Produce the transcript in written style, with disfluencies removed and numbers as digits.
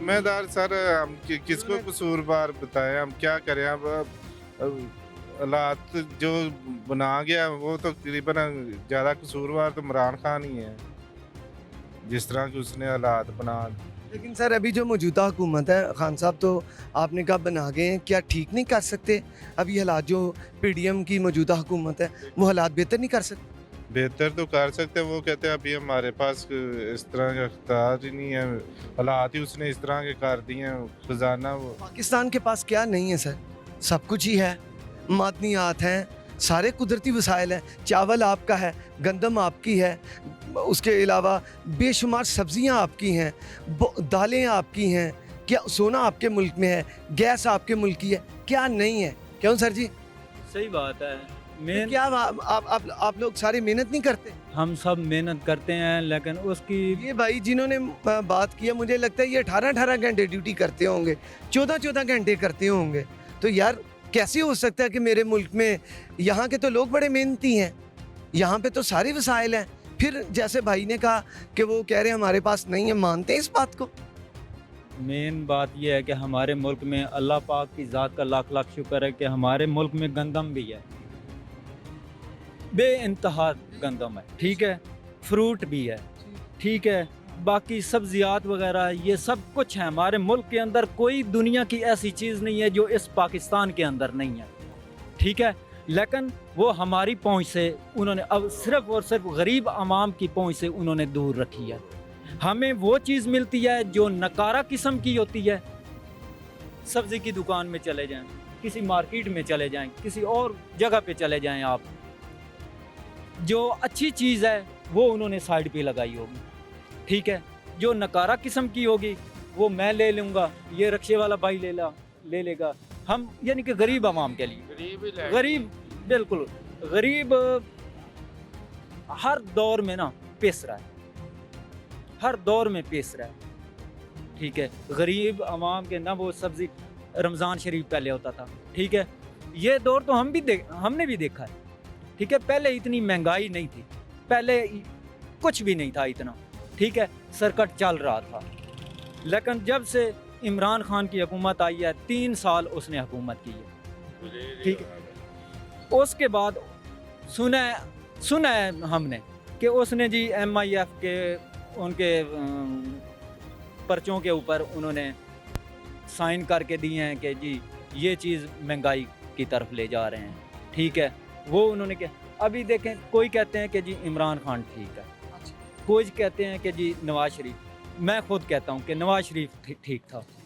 जिम्मेदार सर हम किसको कसूरवार बताएं, हम क्या करें अब हालात जो बना गया वो तो तकरीबन ज़्यादा कसूरवार तो इमरान खान ही है, जिस तरह के उसने हालात बना। लेकिन सर अभी जो मौजूदा हुकूमत है, खान साहब तो आपने कहा बना गए हैं, क्या ठीक नहीं कर सकते? अभी हालात जो पीडीएम की मौजूदा हुकूमत है वो हालात बेहतर नहीं कर सकते? बेहतर तो कर सकते हैं, वो कहते हैं अभी हमारे पास इस तरह का इख्तियार ही नहीं है, हालात ही उसने इस तरह के कर दिए हैं, खजाना वो। पाकिस्तान के पास क्या नहीं है सर? सब कुछ ही है, मादनियात हैं, सारे कुदरती वसाइल हैं, चावल आपका है, गंदम आपकी है, उसके अलावा बेशुमार सब्जियां आपकी हैं, दालें आपकी हैं, क्या सोना आपके मुल्क में है, गैस आपके मुल्क की है, क्या नहीं है? क्यों सर जी? सही बात है। मेन क्या आप लोग सारी मेहनत नहीं करते? हम सब मेहनत करते हैं लेकिन उसकी ये भाई जिन्होंने बात किया, मुझे लगता है ये 18-18 घंटे ड्यूटी करते होंगे, 14-14 घंटे करते होंगे। तो यार कैसे हो सकता है कि मेरे मुल्क में, यहाँ के तो लोग बड़े मेहनती हैं, यहाँ पे तो सारे वसाइल हैं, फिर जैसे भाई ने कहा कि वो कह रहे हैं हमारे पास नहीं है, मानते हैं इस बात को? मेन बात यह है कि हमारे मुल्क में अल्लाह पाक की ज़ात का लाख लाख शुक्र है कि हमारे मुल्क में गंदम भी है, बेइंतहा गंदम है, ठीक है, फ्रूट भी है, ठीक है, बाकी सब्जियात वगैरह ये सब कुछ है हमारे मुल्क के अंदर। कोई दुनिया की ऐसी चीज़ नहीं है जो इस पाकिस्तान के अंदर नहीं है, ठीक है। लेकिन वो हमारी पहुंच से उन्होंने अब सिर्फ और सिर्फ गरीब आवाम की पहुंच से उन्होंने दूर रखी है। हमें वो चीज़ मिलती है जो नकारा किस्म की होती है। सब्ज़ी की दुकान में चले जाएं, किसी मार्केट में चले जाएं, किसी और जगह पे चले जाएं, आप जो अच्छी चीज़ है वो उन्होंने साइड पे लगाई होगी, ठीक है। जो नकारा किस्म की होगी वो मैं ले लूँगा, ये रिक्शे वाला भाई ले लेगा। हम यानी कि गरीब आवाम के लिए गरीब, बिल्कुल गरीब हर दौर में ना पिस रहा है, हर दौर में पिस रहा है, ठीक है। गरीब आवाम के ना वो सब्ज़ी रमज़ान शरीफ पहले होता था, ठीक है। ये दौर तो हमने भी देखा है, ठीक है। पहले इतनी महंगाई नहीं थी, पहले कुछ भी नहीं था इतना, ठीक है, सरकट चल रहा था। लेकिन जब से इमरान खान की हुकूमत आई है, 3 साल उसने हुकूमत की है, ठीक है। उसके बाद सुना है हमने कि उसने जी MIF के उनके पर्चों के ऊपर उन्होंने साइन करके दिए हैं कि जी ये चीज़ महंगाई की तरफ ले जा रहे हैं, ठीक है। वो उन्होंने क्या, अभी देखें, कोई कहते हैं कि जी इमरान खान ठीक है, कोई कहते हैं कि जी नवाज शरीफ। मैं खुद कहता हूँ कि नवाज शरीफ ठीक था,